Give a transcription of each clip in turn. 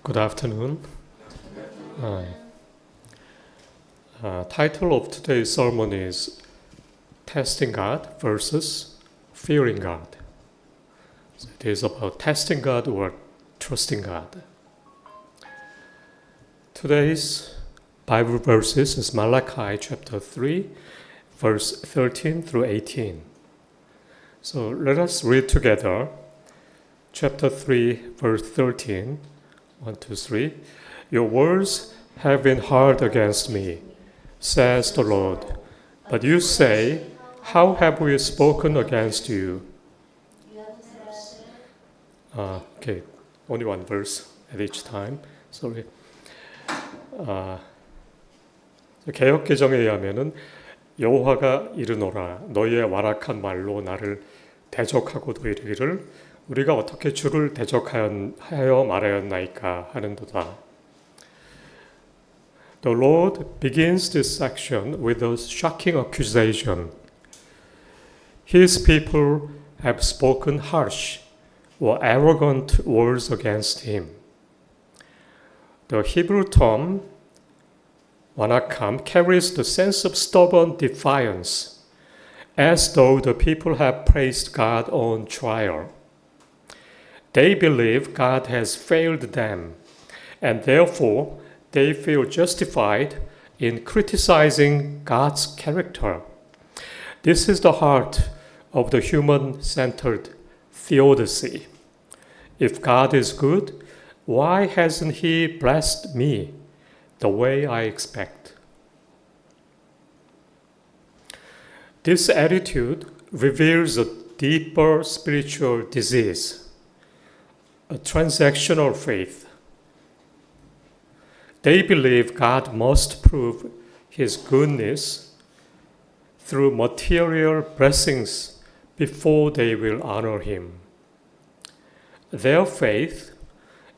Good afternoon. Title of today's sermon is Testing God versus Fearing God. So it is about testing God or trusting God. Today's Bible verses is Malachi chapter 3, verse 13 through 18. So let us read together chapter 3, verse 13. 1, 2, 3. Your words have been hard against me, says the Lord. But you say, how have we spoken against you? Okay, only one verse at each time. Sorry. 개역 개정에 의하면은 여호와가 이르노라 너희의 완악한 말로 나를 대적하고도 이르기를 우리가 어떻게 주를 대적하여 말하였나이까 하는도다. The Lord begins this section with a shocking accusation. His people have spoken harsh or arrogant words against him. The Hebrew term 완악함 carries the sense of stubborn defiance, as though the people have placed God on trial. They believe God has failed them, and therefore they feel justified in criticizing God's character. This is the heart of the human-centered theodicy. If God is good, why hasn't He blessed me the way I expect? This attitude reveals a deeper spiritual disease, a transactional faith. They believe God must prove His goodness through material blessings before they will honor Him. Their faith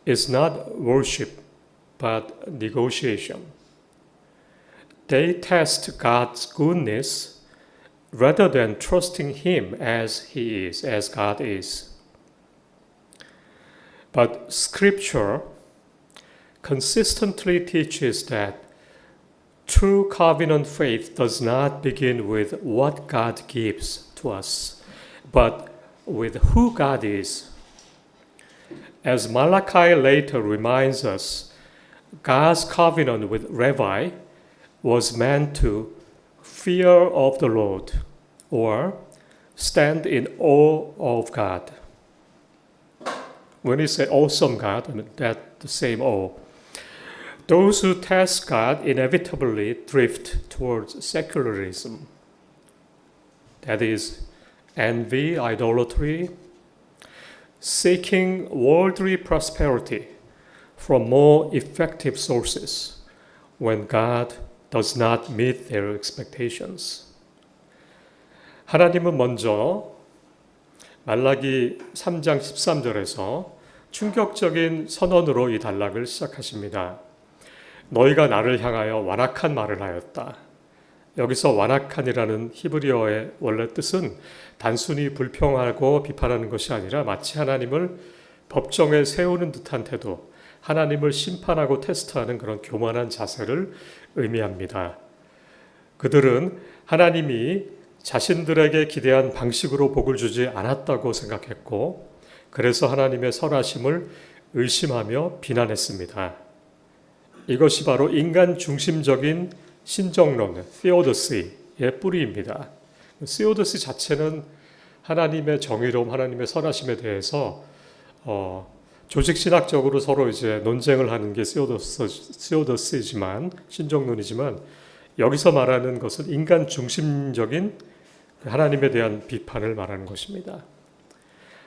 is not worship, but negotiation. They test God's goodness rather than trusting Him as He is, as God is. But Scripture consistently teaches that true covenant faith does not begin with what God gives to us, but with who God is. As Malachi later reminds us, God's covenant with Levi was meant to fear of the Lord or stand in awe of God. When he said awesome God, I mean that's the same awe. Those who test God inevitably drift towards secularism. That is, envy, idolatry, seeking worldly prosperity from more effective sources when God does not meet their expectations. 하나님은 먼저 말라기 3장 13절에서 충격적인 선언으로 이 단락을 시작하십니다. 너희가 나를 향하여 완악한 말을 하였다. 여기서 완악한이라는 히브리어의 원래 뜻은 단순히 불평하고 비판하는 것이 아니라 마치 하나님을 법정에 세우는 듯한 태도, 하나님을 심판하고 테스트하는 그런 교만한 자세를 의미합니다. 그들은 하나님이 자신들에게 기대한 방식으로 복을 주지 않았다고 생각했고 그래서 하나님의 선하심을 의심하며 비난했습니다. 이것이 바로 인간 중심적인 신정론, theodicy의 뿌리입니다. theodicy 자체는 하나님의 정의로움, 하나님의 선하심에 대해서 조직신학적으로 서로 이제 논쟁을 하는 게 theodic이지만 신정론이지만 여기서 말하는 것은 인간 중심적인 하나님에 대한 비판을 말하는 것입니다.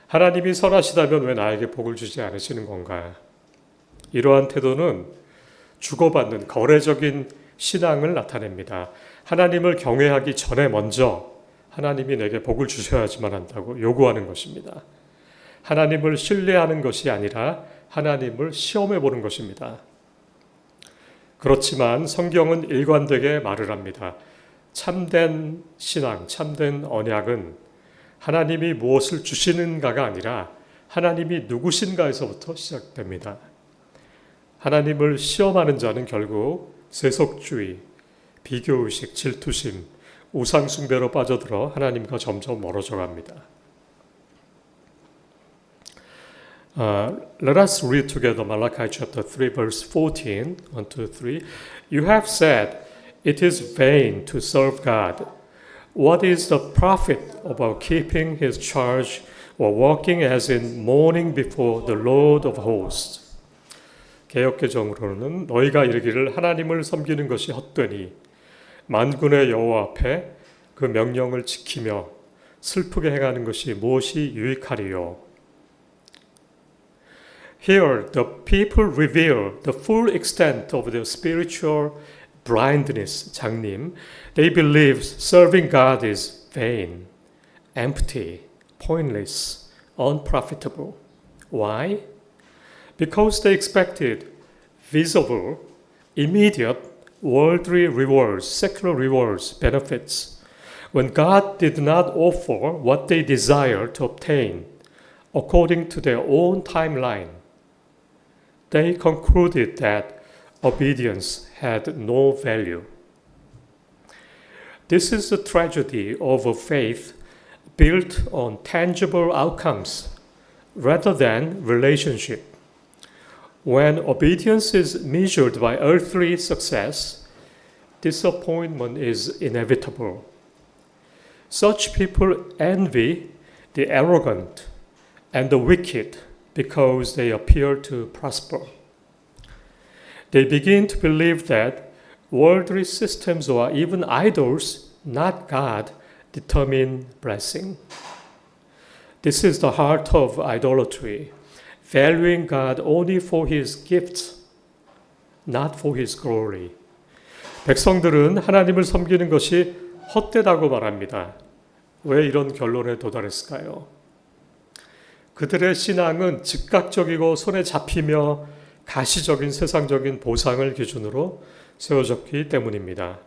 하나님이 선하시다면 왜 나에게 복을 주지 않으시는 건가? 이러한 태도는 주고받는 거래적인 신앙을 나타냅니다. 하나님을 경외하기 전에 먼저 하나님이 내게 복을 주셔야지만 한다고 요구하는 것입니다. 하나님을 신뢰하는 것이 아니라 하나님을 시험해 보는 것입니다. 그렇지만 성경은 일관되게 말을 합니다. 참된 신앙, 참된 언약은 하나님이 무엇을 주시는가가 아니라 하나님이 누구신가에서부터 시작됩니다. 하나님을 시험하는 자는 결국 세속주의, 비교의식, 질투심, 우상숭배로 빠져들어 하나님과 점점 멀어져 갑니다. Let us read together Malachi chapter 3 verse 14, 1 to 3. You have said, it is vain to serve God. What is the profit of our keeping his charge or walking as in mourning before the Lord of hosts? 개역개정으로는 너희가 이르기를 하나님을 섬기는 것이 헛되니 만군의 여호와 앞에 그 명령을 지키며 슬프게 행하는 것이 무엇이 유익하리요? Here the people reveal the full extent of their spiritual blindness, 장님. They believe serving God is vain, empty, pointless, unprofitable. Why? Because they expected visible, immediate, worldly rewards, secular rewards, benefits, when God did not offer what they desired to obtain according to their own timeline. They concluded that obedience had no value. This is the tragedy of a faith built on tangible outcomes rather than relationship. When obedience is measured by earthly success, disappointment is inevitable. Such people envy the arrogant and the wicked because they appear to prosper. They begin to believe that worldly systems or even idols, not God, determine blessing. This is the heart of idolatry, valuing God only for his gifts, not for his glory. 백성들은 하나님을 섬기는 것이 헛되다고 말합니다. 왜 이런 결론에 도달했을까요? 그들의 신앙은 즉각적이고 손에 잡히며 가시적인 세상적인 보상을 기준으로 세워졌기 때문입니다.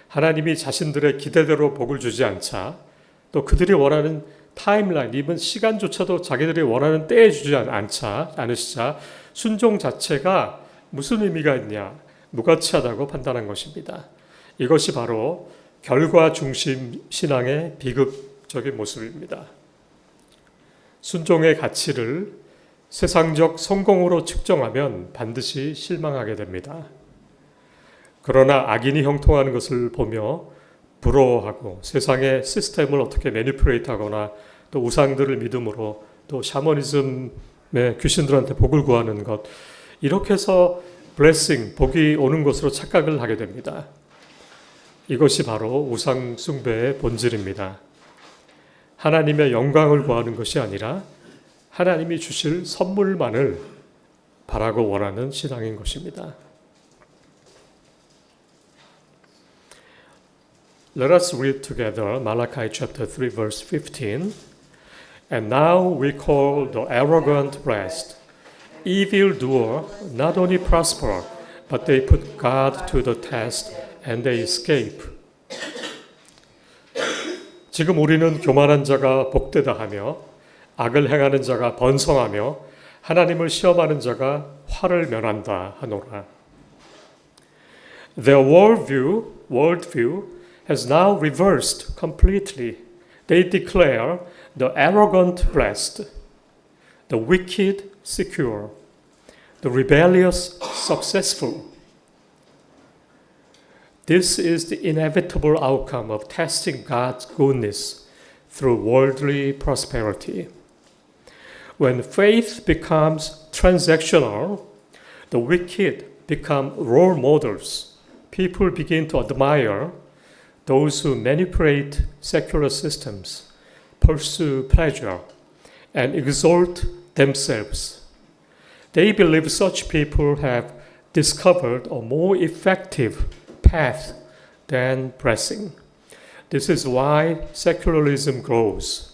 하나님이 자신들의 기대대로 복을 주지 않자 또 그들이 원하는 타임라인, 이번 시간조차도 자기들이 원하는 때에 주지 않으시자 순종 자체가 무슨 의미가 있냐, 무가치하다고 판단한 것입니다. 이것이 바로 결과 중심 신앙의 비극적인 모습입니다. 순종의 가치를 세상적 성공으로 측정하면 반드시 실망하게 됩니다. 그러나 악인이 형통하는 것을 보며 부러워하고 세상의 시스템을 어떻게 매니플레이트하거나 또 우상들을 믿음으로 또 샤머니즘의 귀신들한테 복을 구하는 것, 이렇게 해서 블레싱, 복이 오는 것으로 착각을 하게 됩니다. 이것이 바로 우상 숭배의 본질입니다. 하나님의 영광을 구하는 것이 아니라 하나님이 주실 선물만을 바라고 원하는 신앙인 것입니다. Let us read together Malachi chapter 3 verse 15. And now we call the arrogant blessed. Evildoer not only prosper, but they put God to the test and they escape. 지금 우리는 교만한 자가 복되다 하며 악을 행하는 자가 번성하며 하나님을 시험하는 자가 화를 면한다 하노라. Their worldview has now reversed completely. They declare the arrogant blessed, the wicked secure, the rebellious successful. This is the inevitable outcome of testing God's goodness through worldly prosperity. When faith becomes transactional, the wicked become role models. People begin to admire those who manipulate secular systems, pursue pleasure, and exalt themselves. They believe such people have discovered a more effective path than blessing. This is why secularism grows.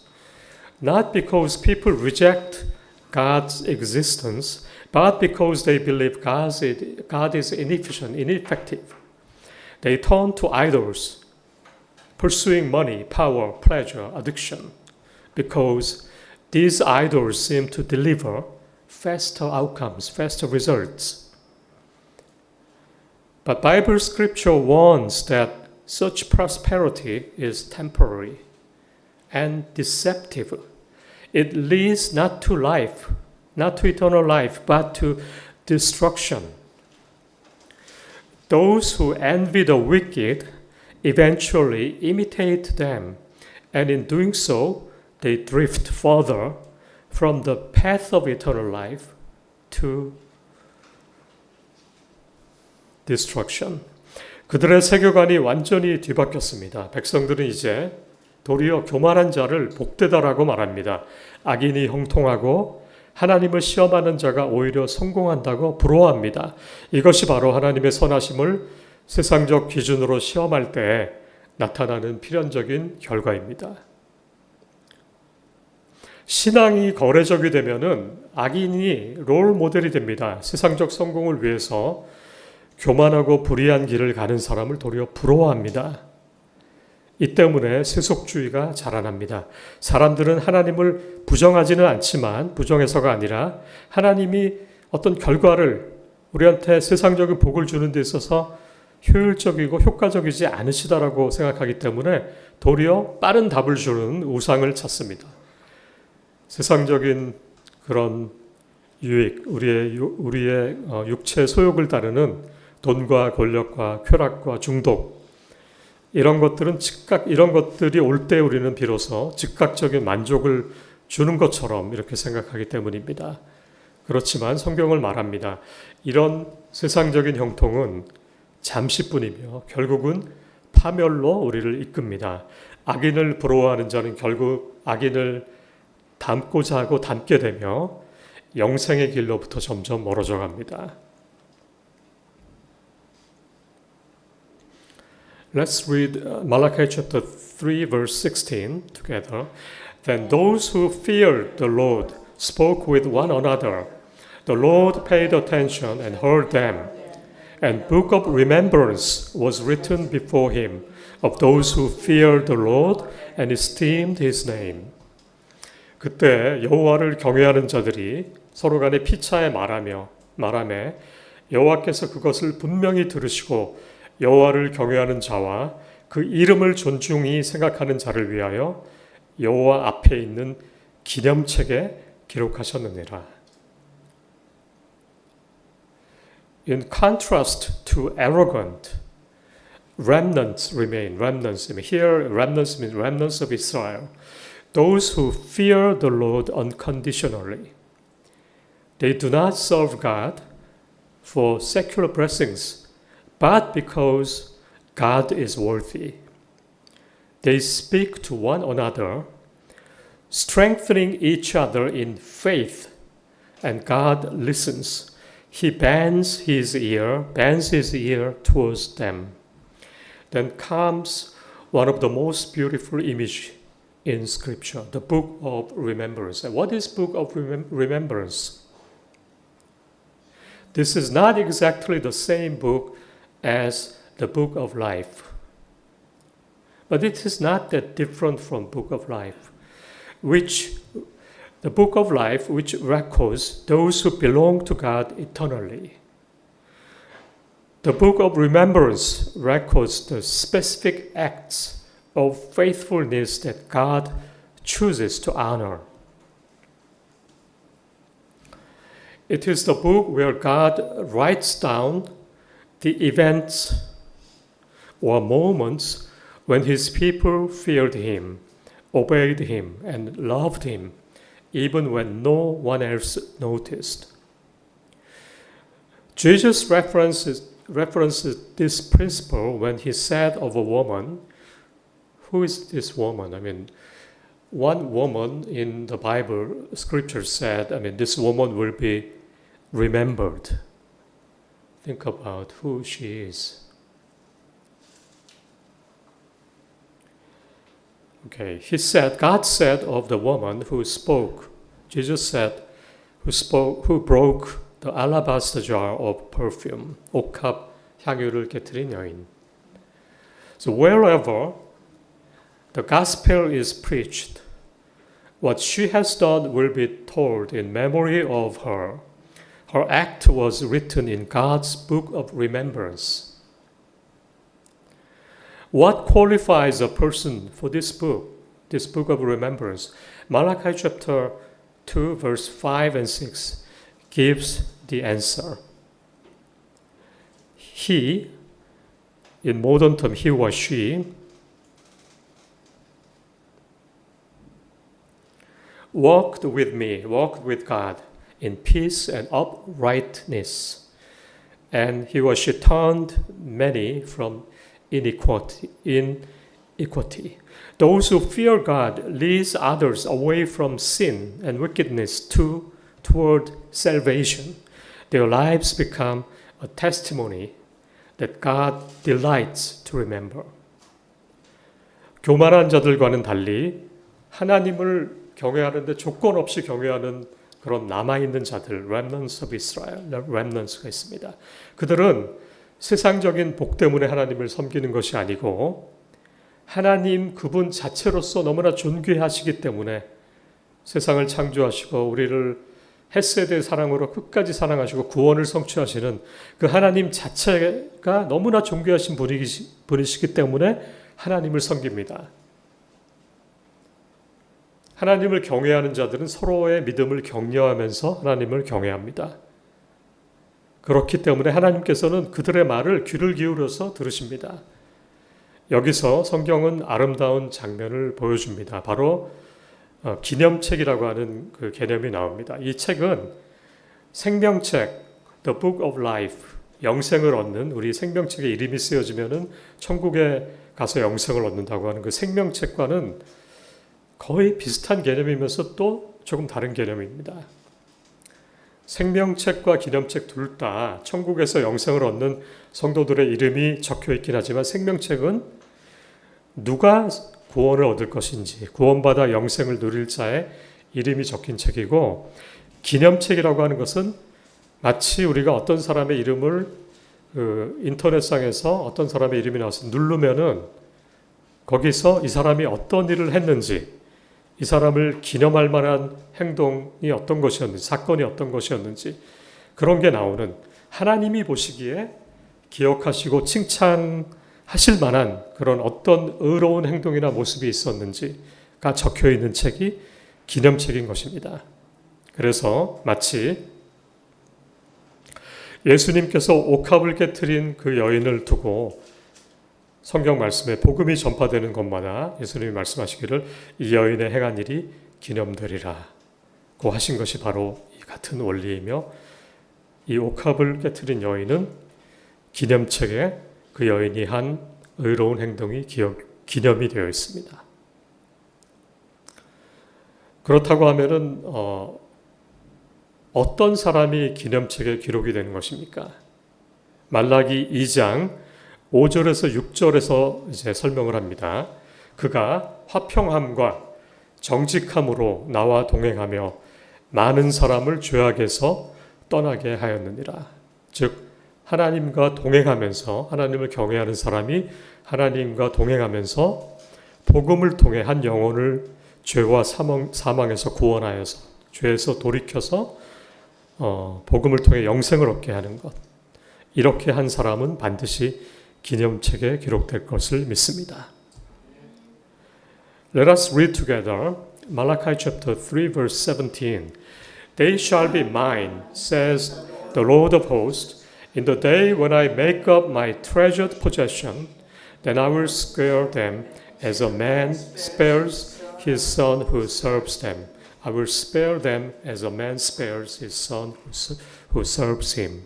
Not because people reject God's existence, but because they believe God is inefficient, ineffective. They turn to idols, pursuing money, power, pleasure, addiction, because these idols seem to deliver faster outcomes, faster results. But Bible scripture warns that such prosperity is temporary and deceptive. It leads not to life, not to eternal life, but to destruction. Those who envy the wicked eventually imitate them, and in doing so, they drift further from the path of eternal life to destruction. 그들의 세계관이 완전히 뒤바뀌었습니다. 백성들은 이제 도리어 교만한 자를 복되다라고 말합니다. 악인이 형통하고 하나님을 시험하는 자가 오히려 성공한다고 부러워합니다. 이것이 바로 하나님의 선하심을 세상적 기준으로 시험할 때 나타나는 필연적인 결과입니다. 신앙이 거래적이 되면은 악인이 롤 모델이 됩니다. 세상적 성공을 위해서 교만하고 불의한 길을 가는 사람을 도리어 부러워합니다. 이 때문에 세속주의가 자라납니다. 사람들은 하나님을 부정하지는 않지만, 부정해서가 아니라 하나님이 어떤 결과를 우리한테 세상적인 복을 주는 데 있어서 효율적이고 효과적이지 않으시다라고 생각하기 때문에 도리어 빠른 답을 주는 우상을 찾습니다. 세상적인 그런 유익, 우리의 육체 소욕을 따르는 돈과 권력과 쾌락과 중독, 이런 것들이 올 때 우리는 비로소 즉각적인 만족을 주는 것처럼 이렇게 생각하기 때문입니다. 그렇지만 성경을 말합니다. 이런 세상적인 형통은 잠시뿐이며 결국은 파멸로 우리를 이끕니다. 악인을 부러워하는 자는 결국 악인을 닮고자 하고 닮게 되며 영생의 길로부터 점점 멀어져 갑니다. Let's read Malachi chapter 3 verse 16 together. Then those who feared the Lord spoke with one another. The Lord paid attention and heard them. And book of remembrance was written before him of those who feared the Lord and esteemed his name. 그때 여호와를 경외하는 자들이 서로 간에 피차에 말하매 여호와께서 그것을 분명히 들으시고 여호와를 경외하는 자와 그 이름을 존중히 생각하는 자를 위하여 여호와 앞에 있는 기념책에 기록하셨느니라. In contrast to arrogant, remnants remain. Remnants. Here, remnants means remnants of Israel. Those who fear the Lord unconditionally. They do not serve God for secular blessings, but because God is worthy. They speak to one another, strengthening each other in faith, and God listens. He bends his ear towards them. Then comes one of the most beautiful images in Scripture, the Book of Remembrance. And what is Book of Remembrance? This is not exactly the same book as the Book of Life. But it is not that different from Book of Life, the Book of Life which records those who belong to God eternally. The Book of Remembrance records the specific acts of faithfulness that God chooses to honor. It is the book where God writes down the events or moments when his people feared him, obeyed him, and loved him, even when no one else noticed. Jesus references this principle when he said of a woman, who is this woman? One woman in the Bible, scripture said, this woman will be remembered. Think about who she is. Okay, God said of the woman who spoke, Jesus said, who broke the alabaster jar of perfume, 옥합 향유를 깨뜨린 여인. So wherever the gospel is preached, what she has done will be told in memory of her. Her act was written in God's book of remembrance. What qualifies a person for this book of remembrance? Malachi chapter 2 verse 5 and 6 gives the answer. He, in modern term, he or she, walked with God in peace and uprightness, and he or she turned many from iniquity. Those who fear God leads others away from sin and wickedness toward salvation. Their lives become a testimony that God delights to remember. 교만한 자들과는 달리 하나님을 경외하는데 조건 없이 경외하는 그런 남아있는 자들, remnants of Israel, remnants가 있습니다. 그들은 세상적인 복 때문에 하나님을 섬기는 것이 아니고 하나님 그분 자체로서 너무나 존귀하시기 때문에 세상을 창조하시고 우리를 헷세대의 사랑으로 끝까지 사랑하시고 구원을 성취하시는 그 하나님 자체가 너무나 존귀하신 분이시기 때문에 하나님을 섬깁니다. 하나님을 경외하는 자들은 서로의 믿음을 격려하면서 하나님을 경외합니다. 그렇기 때문에 하나님께서는 그들의 말을 귀를 기울여서 들으십니다. 여기서 성경은 아름다운 장면을 보여줍니다. 바로 기념책이라고 하는 그 개념이 나옵니다. 이 책은 생명책, The Book of Life, 영생을 얻는, 우리 생명책에 이름이 쓰여지면은 천국에 가서 영생을 얻는다고 하는 그 생명책과는 거의 비슷한 개념이면서 또 조금 다른 개념입니다. 생명책과 기념책 둘 다 천국에서 영생을 얻는 성도들의 이름이 적혀 있긴 하지만 생명책은 누가 구원을 얻을 것인지, 구원받아 영생을 누릴 자의 이름이 적힌 책이고, 기념책이라고 하는 것은 마치 우리가 어떤 사람의 이름을 인터넷상에서 어떤 사람의 이름이 나와서 누르면은 거기서 이 사람이 어떤 일을 했는지, 이 사람을 기념할 만한 행동이 어떤 것이었는지, 사건이 어떤 것이었는지 그런 게 나오는, 하나님이 보시기에 기억하시고 칭찬하실 만한 그런 어떤 의로운 행동이나 모습이 있었는지가 적혀 있는 책이 기념책인 것입니다. 그래서 마치 예수님께서 옥합을 깨트린 그 여인을 두고 성경 말씀에 복음이 전파되는 것마다 예수님이 말씀하시기를 이 여인의 행한 일이 기념되리라 고 하신 것이 바로 이 같은 원리이며, 이 옥합을 깨트린 여인은 기념책에 그 여인이 한 의로운 행동이 기념이 되어 있습니다. 그렇다고 하면은 어떤 사람이 기념책에 기록이 되는 것입니까? 말라기 2장 5절에서 6절에서 이제 설명을 합니다. 그가 화평함과 정직함으로 나와 동행하며 많은 사람을 죄악에서 떠나게 하였느니라. 즉 하나님과 동행하면서, 하나님을 경외하는 사람이 하나님과 동행하면서 복음을 통해 한 영혼을 죄와 사망에서 구원하여서, 죄에서 돌이켜서 복음을 통해 영생을 얻게 하는 것, 이렇게 한 사람은 반드시 기념책에 기록될 것을 믿습니다. Let us read together Malachi chapter 3 verse 17. They shall be mine, says the Lord of hosts, in the day when I make up my treasured possession, then I will spare them as a man spares his son who serves them. I will spare them as a man spares his son who serves him.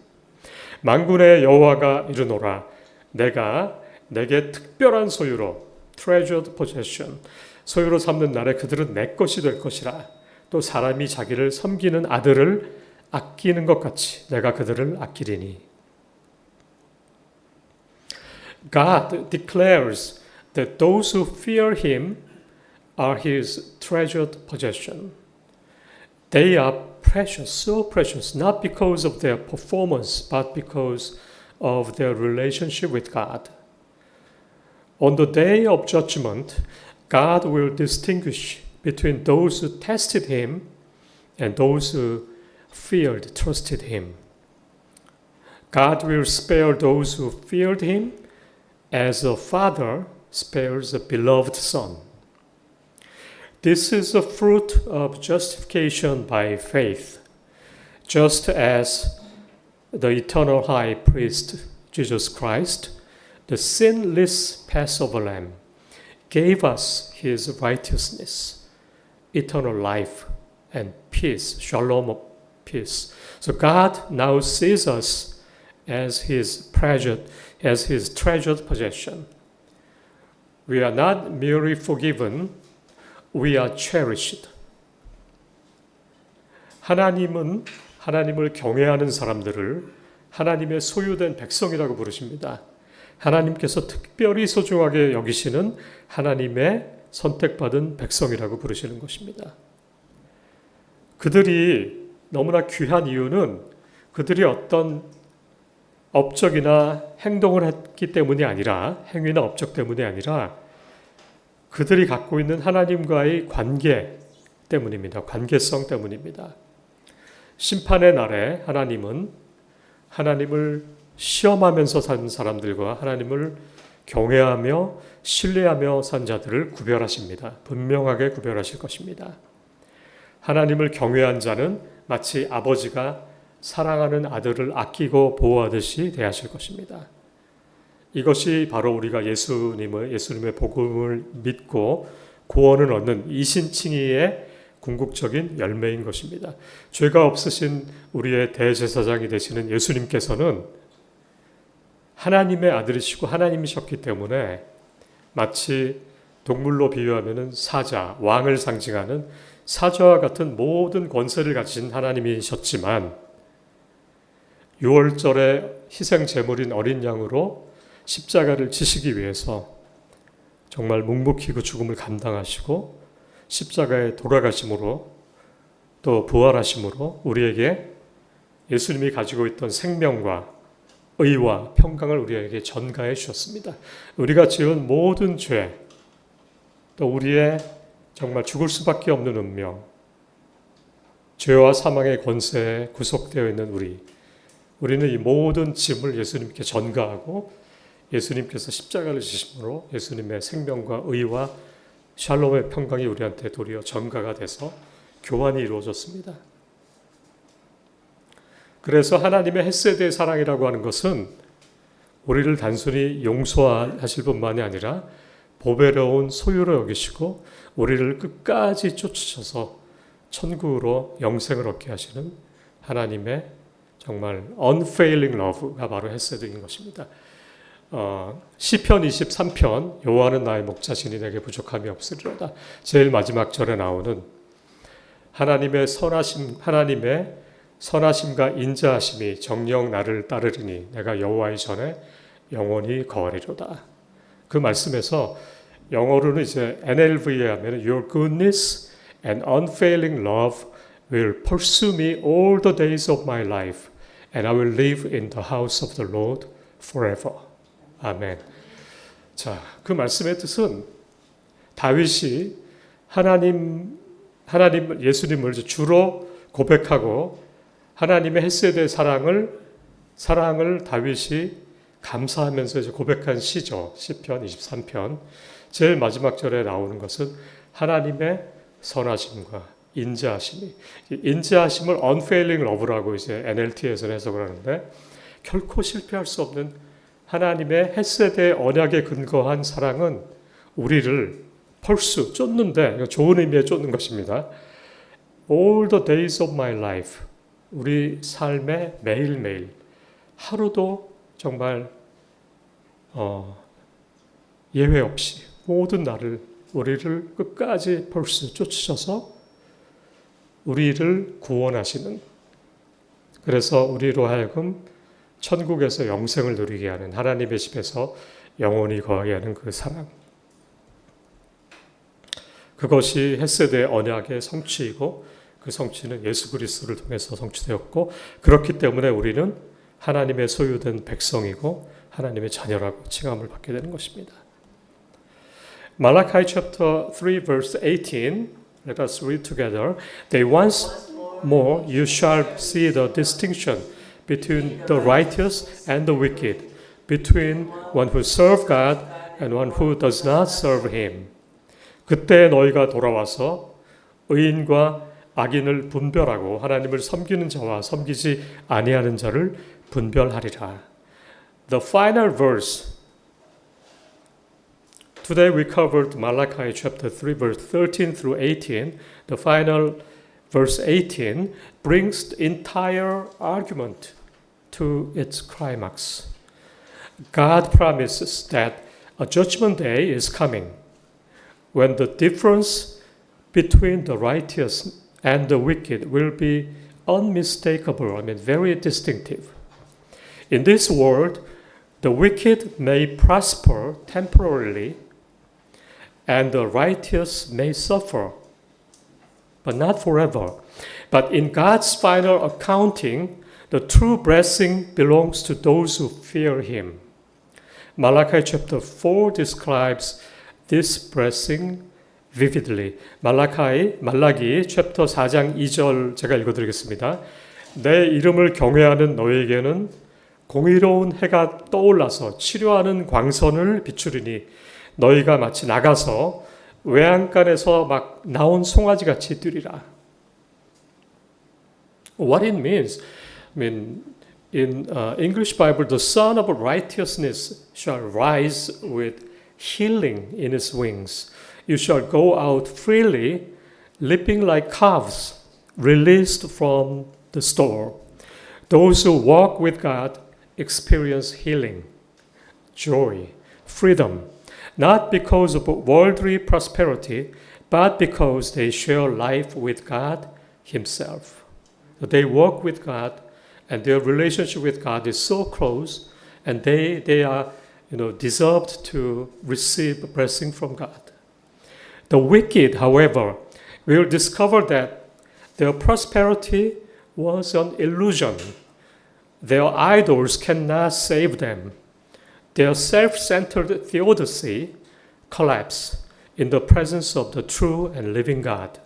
만군의 여호와가 이르노라, 내가 내게 특별한 소유로, treasured possession, 소유로 삼는 날에 그들은 내 것이 될 것이라. 또 사람이 자기를 섬기는 아들을 아끼는 것 같이 내가 그들을 아끼리니. God declares that those who fear him are his treasured possession. They are precious, so precious, not because of their performance, but because of their relationship with God. On the day of judgment, God will distinguish between those who tested him and those who feared, trusted him. God will spare those who feared him as a father spares a beloved son. This is the fruit of justification by faith, just as the eternal high priest, Jesus Christ, the sinless Passover lamb, gave us his righteousness, eternal life, and peace, shalom of peace. So God now sees us as his treasured possession. We are not merely forgiven, we are cherished. 하나님을 경외하는 사람들을 하나님의 소유된 백성이라고 부르십니다. 하나님께서 특별히 소중하게 여기시는 하나님의 선택받은 백성이라고 부르시는 것입니다. 그들이 너무나 귀한 이유는 그들이 어떤 업적이나 행동을 했기 때문이 아니라, 행위나 업적 때문이 아니라 그들이 갖고 있는 하나님과의 관계 때문입니다. 관계성 때문입니다. 심판의 날에 하나님은 하나님을 시험하면서 산 사람들과 하나님을 경외하며 신뢰하며 산 자들을 구별하십니다. 분명하게 구별하실 것입니다. 하나님을 경외한 자는 마치 아버지가 사랑하는 아들을 아끼고 보호하듯이 대하실 것입니다. 이것이 바로 우리가 예수님의 복음을 믿고 구원을 얻는 이신칭의의 궁극적인 열매인 것입니다. 죄가 없으신 우리의 대제사장이 되시는 예수님께서는 하나님의 아들이시고 하나님이셨기 때문에 마치 동물로 비유하면 사자, 왕을 상징하는 사자와 같은 모든 권세를 가진 하나님이셨지만 6월절의 희생 제물인 어린 양으로 십자가를 지시기 위해서 정말 묵묵히 그 죽음을 감당하시고 십자가에 돌아가심으로 또 부활하심으로 우리에게 예수님이 가지고 있던 생명과 의와 평강을 우리에게 전가해 주셨습니다. 우리가 지은 모든 죄, 또 우리의 정말 죽을 수밖에 없는 운명, 죄와 사망의 권세에 구속되어 있는 우리는 이 모든 짐을 예수님께 전가하고 예수님께서 십자가를 지심으로 예수님의 생명과 의와 샬롬의 평강이 우리한테 도리어 전가가 돼서 교환이 이루어졌습니다. 그래서 하나님의 헤세드의 사랑이라고 하는 것은 우리를 단순히 용서하실 뿐만이 아니라 보배로운 소유로 여기시고 우리를 끝까지 쫓으셔서 천국으로 영생을 얻게 하시는 하나님의 정말 unfailing love가 바로 헤세드인 것입니다. 시편 23편 여호와는 나의 목자시니 내게 부족함이 없으리로다. 제일 마지막 절에 나오는 하나님의 선하심과 인자하심이 정녕 나를 따르리니 내가 여호와의 전에 영원히 거하리로다. 그 말씀에서 영어로는 이제 NLV에 하면 Your goodness and unfailing love will pursue me all the days of my life and I will live in the house of the Lord forever. 아멘. 자, 그 말씀의 뜻은 다윗이 하나님 예수님을 주로 고백하고 하나님의 헤세드의 사랑을 다윗이 감사하면서 이제 고백한 시죠. 시편 23편. 제일 마지막 절에 나오는 것은 하나님의 선하심과 인자하심이. 인자하심을 unfailing love라고 이제 NLT에서는 해석을 하는데 결코 실패할 수 없는 하나님의 헤세드의 언약에 근거한 사랑은 우리를 쫓는데 좋은 의미의 쫓는 것입니다. All the days of my life. 우리 삶의 매일매일 하루도 정말 예외 없이 모든 날을 우리를 끝까지 쫓으셔서 우리를 구원하시는, 그래서 우리로 하여금 천국에서 영생을 누리게 하는, 하나님의 집에서 영원히 거하게 하는 그 사랑, 그것이 헤세드의 언약의 성취이고 그 성취는 예수 그리스도를 통해서 성취되었고, 그렇기 때문에 우리는 하나님의 소유된 백성이고 하나님의 자녀라고 칭함을 받게 되는 것입니다. Malachi chapter 3 verse 18, let us read together. They once more you shall see the distinction between the righteous and the wicked, between one who serve God and one who does not serve him. 그때 너희가 돌아와서 의인과 악인을 분별하고 하나님을 섬기는 자와 섬기지 아니하는 자를 분별하리라. The final verse. Today we covered Malachi chapter 3 verse 13 through 18. The final verse 18 brings the entire argument to its climax. God promises that a judgment day is coming when the difference between the righteous and the wicked will be unmistakable, very distinctive. In this world, the wicked may prosper temporarily and the righteous may suffer, but not forever. But in God's final accounting, the true blessing belongs to those who fear Him. Malachi chapter 4 describes this blessing vividly. 말라기 챕터 4장 2절 제가 읽어드리겠습니다. 내 이름을 경외하는 너에게는 공의로운 해가 떠올라서 치료하는 광선을 비추리니 너희가 마치 나가서 외양간에서 막 나온 송아지같이 뛰리라. What it means, in English Bible, the Son of Righteousness shall rise with healing in his wings. You shall go out freely, leaping like calves, released from the store. Those who walk with God experience healing, joy, freedom, not because of worldly prosperity, but because they share life with God Himself. They walk with God, and their relationship with God is so close, and they are, deserved to receive a blessing from God. The wicked, however, will discover that their prosperity was an illusion. Their idols cannot save them. Their self-centered theodicy collapse in the presence of the true and living God.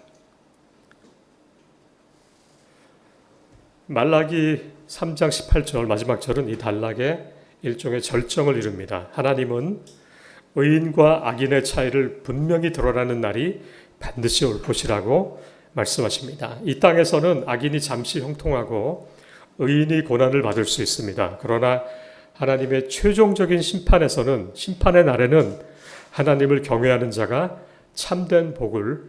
말라기 3장 18절 마지막 절은 이 단락의 일종의 절정을 이룹니다. 하나님은 의인과 악인의 차이를 분명히 드러나는 날이 반드시 올 것이라고 말씀하십니다. 이 땅에서는 악인이 잠시 형통하고 의인이 고난을 받을 수 있습니다. 그러나 하나님의 최종적인 심판의 날에는 하나님을 경외하는 자가 참된 복을,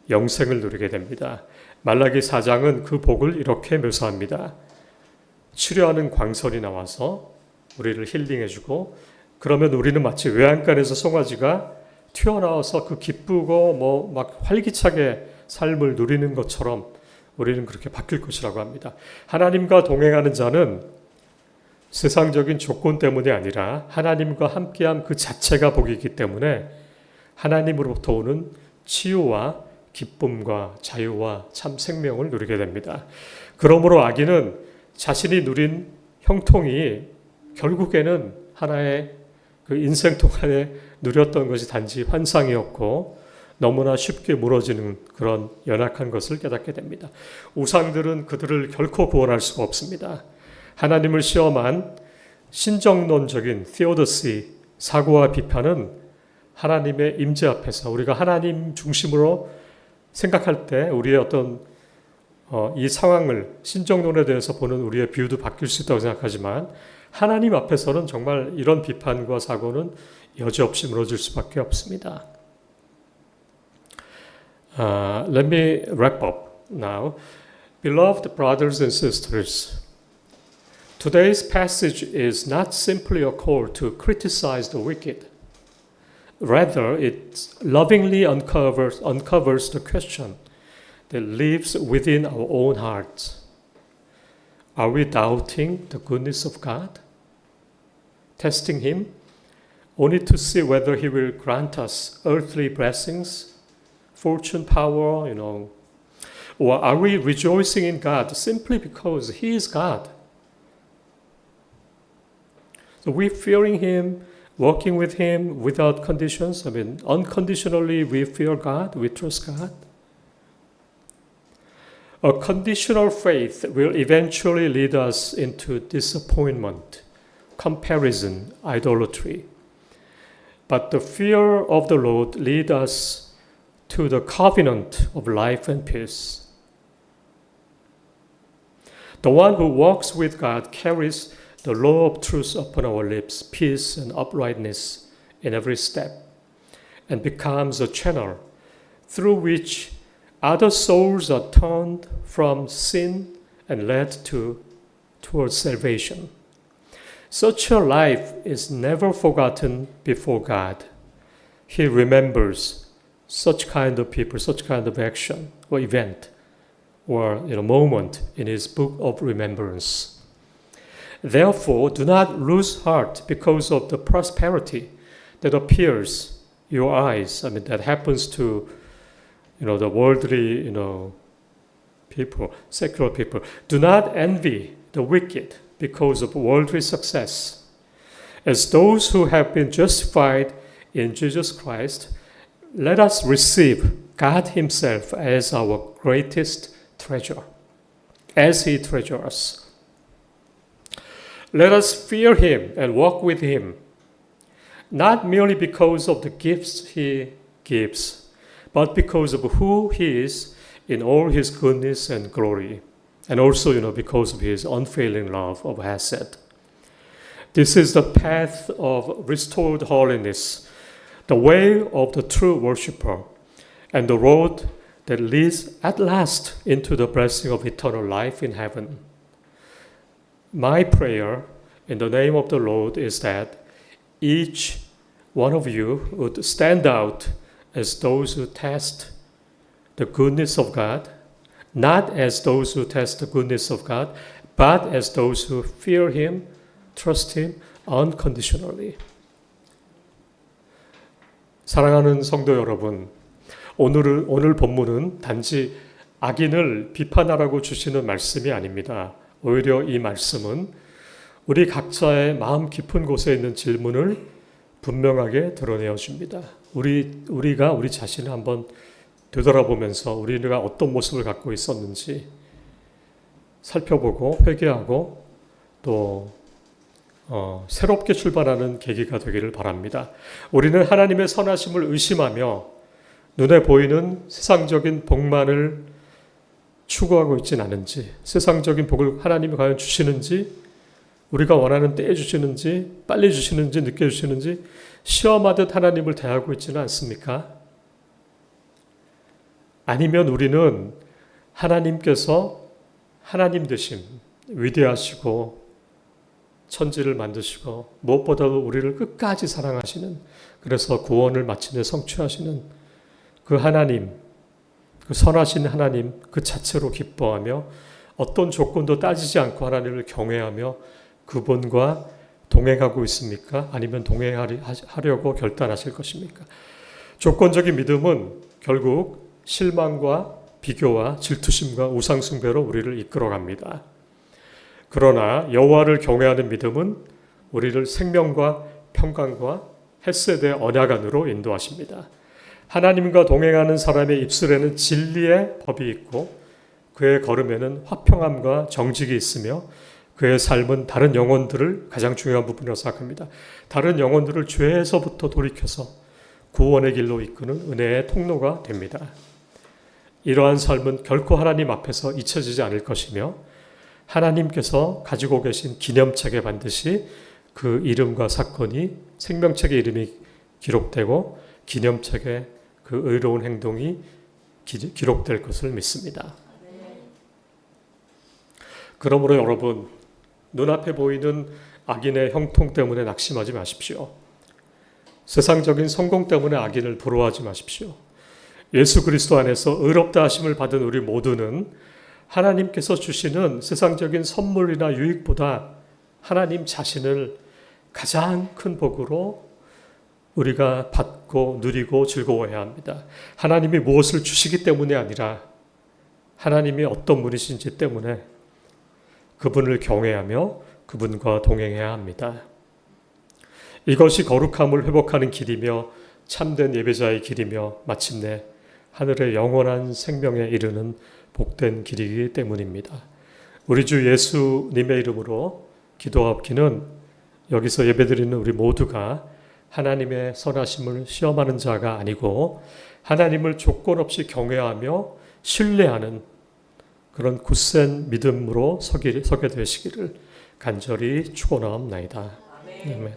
영생을 누리게 됩니다. 말라기 4장은 그 복을 이렇게 묘사합니다. 치료하는 광선이 나와서 우리를 힐링해주고, 그러면 우리는 마치 외양간에서 송아지가 튀어나와서 그 기쁘고 막 활기차게 삶을 누리는 것처럼 우리는 그렇게 바뀔 것이라고 합니다. 하나님과 동행하는 자는 세상적인 조건 때문이 아니라 하나님과 함께함 그 자체가 복이기 때문에 하나님으로부터 오는 치유와 기쁨과 자유와 참 생명을 누리게 됩니다. 그러므로 악인은 자신이 누린 형통이 결국에는 하나의 그 인생 동안에 누렸던 것이 단지 환상이었고 너무나 쉽게 무너지는 그런 연약한 것을 깨닫게 됩니다. 우상들은 그들을 결코 구원할 수가 없습니다. 하나님을 시험한 신정론적인 theodicy, 사고와 비판은 하나님의 임재 앞에서 우리가 하나님 중심으로 생각할 때 우리의 어떤 이 상황을 신정론에 대해서 보는 우리의 뷰도 바뀔 수 있다고 생각하지만 하나님 앞에서는 정말 이런 비판과 사고는 여지없이 무너질 수밖에 없습니다. Let me wrap up now. Beloved brothers and sisters, today's passage is not simply a call to criticize the wicked. Rather, it lovingly uncovers the question that lives within our own hearts. Are we doubting the goodness of God? Testing Him only to see whether He will grant us earthly blessings, fortune, power, or are we rejoicing in God simply because He is God? So we're fearing Him, walking with Him without conditions. Unconditionally we fear God, we trust God. A conditional faith will eventually lead us into disappointment, comparison, idolatry. but the fear of the Lord leads us to the covenant of life and peace. The one who walks with God carries the law of truth upon our lips, peace and uprightness in every step, and becomes a channel through which other souls are turned from sin and led towards salvation. Such a life is never forgotten before God. He remembers such kind of people, such kind of action or event or moment in his book of remembrance. Therefore, do not lose heart because of the prosperity that appears your eyes. That happens to the worldly people, secular people. Do not envy the wicked because of worldly success. As those who have been justified in Jesus Christ, let us receive God himself as our greatest treasure, as he treasures us. Let us fear him and walk with him, not merely because of the gifts he gives, but because of who he is in all his goodness and glory, and also, because of his unfailing love of Hesed. This is the path of restored holiness, the way of the true worshiper, and the road that leads at last into the blessing of eternal life in heaven. My prayer in the name of the Lord is that each one of you would stand out as those who test the goodness of God, not as those who test the goodness of God, but as those who fear him, trust him unconditionally. 사랑하는 성도 여러분, 오늘 본문은 단지 악인을 비판하라고 주시는 말씀이 아닙니다. 오히려 이 말씀은 우리 각자의 마음 깊은 곳에 있는 질문을 분명하게 드러내어 줍니다. 우리가 우리 자신을 한번 되돌아보면서 우리가 어떤 모습을 갖고 있었는지 살펴보고 회개하고 또 새롭게 출발하는 계기가 되기를 바랍니다. 우리는 하나님의 선하심을 의심하며 눈에 보이는 세상적인 복만을 추구하고 있진 않은지, 세상적인 복을 하나님이 과연 주시는지, 우리가 원하는 때에 주시는지, 빨리 주시는지, 늦게 주시는지 시험하듯 하나님을 대하고 있지는 않습니까? 아니면 우리는 하나님께서 하나님 되심, 위대하시고 천지를 만드시고 무엇보다도 우리를 끝까지 사랑하시는, 그래서 구원을 마침내 성취하시는 그 하나님, 그 선하신 하나님 그 자체로 기뻐하며 어떤 조건도 따지지 않고 하나님을 경외하며 그분과 동행하고 있습니까? 아니면 동행하려고 결단하실 것입니까? 조건적인 믿음은 결국 실망과 비교와 질투심과 우상숭배로 우리를 이끌어갑니다. 그러나 여호와를 경외하는 믿음은 우리를 생명과 평강과 헤세드의 언약 안으로 인도하십니다. 하나님과 동행하는 사람의 입술에는 진리의 법이 있고 그의 걸음에는 화평함과 정직이 있으며 그의 삶은 다른 영혼들을 가장 중요한 부분이라고 생각합니다. 다른 영혼들을 죄에서부터 돌이켜서 구원의 길로 이끄는 은혜의 통로가 됩니다. 이러한 삶은 결코 하나님 앞에서 잊혀지지 않을 것이며 하나님께서 가지고 계신 기념책에 반드시 그 이름과 사건이 생명책의 이름이 기록되고 기념책에 그 의로운 행동이 기록될 것을 믿습니다. 그러므로 여러분, 눈앞에 보이는 악인의 형통 때문에 낙심하지 마십시오. 세상적인 성공 때문에 악인을 부러워하지 마십시오. 예수 그리스도 안에서 의롭다 하심을 받은 우리 모두는 하나님께서 주시는 세상적인 선물이나 유익보다 하나님 자신을 가장 큰 복으로 우리가 받고 누리고 즐거워해야 합니다. 하나님이 무엇을 주시기 때문이 아니라 하나님이 어떤 분이신지 때문에 그분을 경외하며 그분과 동행해야 합니다. 이것이 거룩함을 회복하는 길이며 참된 예배자의 길이며 마침내 하늘의 영원한 생명에 이르는 복된 길이기 때문입니다. 우리 주 예수님의 이름으로 기도하옵기는 여기서 예배드리는 우리 모두가 하나님의 선하심을 시험하는 자가 아니고 하나님을 조건 없이 경외하며 신뢰하는 그런 굳센 믿음으로 서게 되시기를 간절히 축원하옵나이다. 아멘.